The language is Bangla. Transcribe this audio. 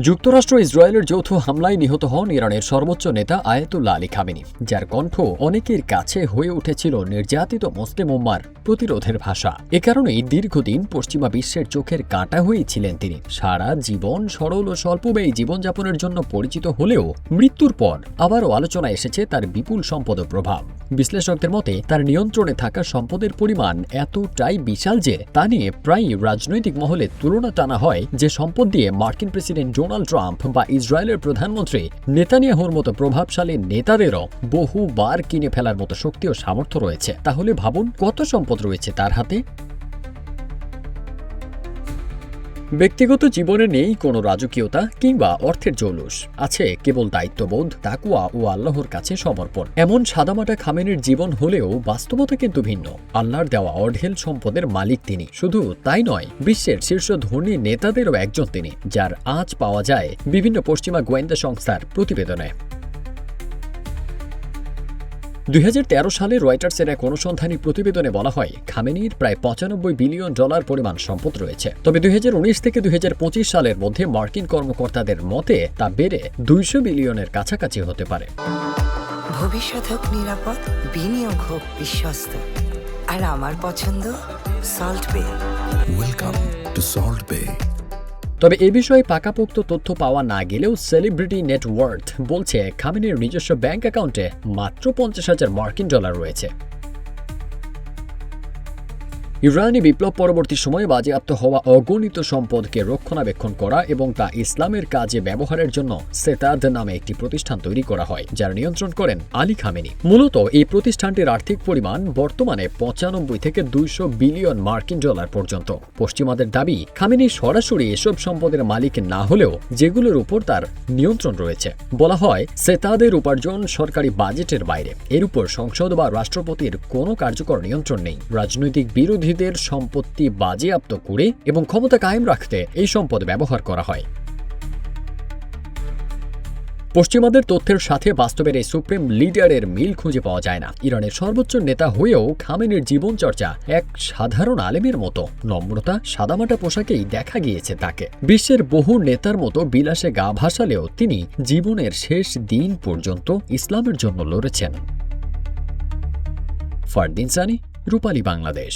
যুক্তরাষ্ট্র ইসরায়েলের যৌথ হামলায় নিহত হন ইরানের সর্বোচ্চ নেতা আয়াতুল্লাহ আলী খামেনি, যার কণ্ঠ অনেকের কাছে হয়ে উঠেছিল নির্যাতিত মুসলিম উম্মার প্রতিরোধের ভাষা। এ কারণেই দীর্ঘদিন পশ্চিমা বিশ্বের চোখের কাঁটা হয়েছিলেন তিনি। সারা জীবন সরল ও স্বল্পব্যয়ী জীবনযাপনের জন্য পরিচিত হলেও মৃত্যুর পর আবারও আলোচনায় এসেছে তার বিপুল সম্পদ ও প্রভাব। বিশ্লেষকদের মতে তার নিয়ন্ত্রণে থাকা সম্পদের পরিমাণ এতটাই বিশাল যে তা নিয়ে প্রায়ই রাজনৈতিক মহলে তুলনা টানা হয় যে সম্পদ দিয়ে মার্কিন প্রেসিডেন্ট ডোনাল্ড ট্রাম্প বা ইসরায়েলের প্রধানমন্ত্রী নেতানিয়াহুর মতো প্রভাবশালী নেতাদেরও বহুবার কিনে ফেলার মতো শক্তি ও সামর্থ্য রয়েছে। তাহলে ভাবুন কত সম্পদ রয়েছে তার হাতে। ব্যক্তিগত জীবনে নেই কোনো রাজকীয়তা কিংবা অর্থের জৌলুস, আছে কেবল দায়িত্ববোধ, তাকওয়া ও আল্লাহর কাছে সমর্পণ। এমন সাদামাটা খামেনির জীবন হলেও বাস্তবতা কিন্তু ভিন্ন। আল্লাহর দেওয়া অঢেল সম্পদের মালিক তিনি। শুধু তাই নয়, বিশ্বের শীর্ষ ধনী নেতাদেরও একজন তিনি, যার আঁচ পাওয়া যায় বিভিন্ন পশ্চিমা গোয়েন্দা সংস্থার প্রতিবেদনে। 2013 সালে রয়টার্সের এক অনুসন্ধানী প্রতিবেদনে বলা হয় খামেনির প্রায় $95 বিলিয়ন পরিমাণ সম্পদ রয়েছে। তবে 2019 থেকে 2025 সালের মধ্যে মার্কিন কর্মকর্তাদের মতে তা বেড়ে $200 বিলিয়নের কাছাকাছি হতে পারে। ভবিষ্যৎ হোক নিরাপদ, বিনিয়োগ হোক বিশ্বস্ত, আর আমার পছন্দ সল্ট বে। ওয়েলকাম টু সল্ট বে। তবে এ বিষয়ে পাকাপোক্ত তথ্য পাওয়া না গেলেও সেলিব্রিটি নেটওয়ার্থ বলছে খামেনির নিজস্ব ব্যাংক অ্যাকাউন্টে মাত্র $50,000 রয়েছে। ইরানি বিপ্লব পরবর্তী সময়ে বাজেয়াপ্ত হওয়া অগণিত সম্পদকে রক্ষণাবেক্ষণ করা এবং তা ইসলামের কাজে ব্যবহারের জন্য সেতাদ নামে একটি প্রতিষ্ঠান তৈরি করা হয়, যার নিয়ন্ত্রণ করেন আলী খামেনি। মূলত এই প্রতিষ্ঠানটির আর্থিক পরিমাণ বর্তমানে 95 থেকে $200 বিলিয়ন পর্যন্ত। পশ্চিমাদের দাবি খামেনি সরাসরি এসব সম্পদের মালিক না হলেও যেগুলোর উপর তার নিয়ন্ত্রণ রয়েছে। বলা হয় সেতাদের উপার্জন সরকারি বাজেটের বাইরে, এর উপর সংসদ বা রাষ্ট্রপতির কোনো কার্যকর নিয়ন্ত্রণ নেই। রাজনৈতিক বিরোধী সম্পত্তি বাজেয়াপ্ত করে এবং ক্ষমতা কায়েম রাখতে এই সম্পদ ব্যবহার করা হয়। পশ্চিমাদের তথ্যের সাথে বাস্তবের এই সুপ্রিম লিডারের মিল খুঁজে পাওয়া যায় না। ইরানের সর্বোচ্চ নেতা হয়েও খামেনির জীবনচর্চা এক সাধারণ আলেমের মতো। নম্রতা, সাদামাটা পোশাকেই দেখা গিয়েছে তাকে। বিশ্বের বহু নেতার মতো বিলাসে গা ভাসালেও তিনি জীবনের শেষ দিন পর্যন্ত ইসলামের জন্য লড়েছেন। ফারদিন সানি, রূপালী বাংলাদেশ।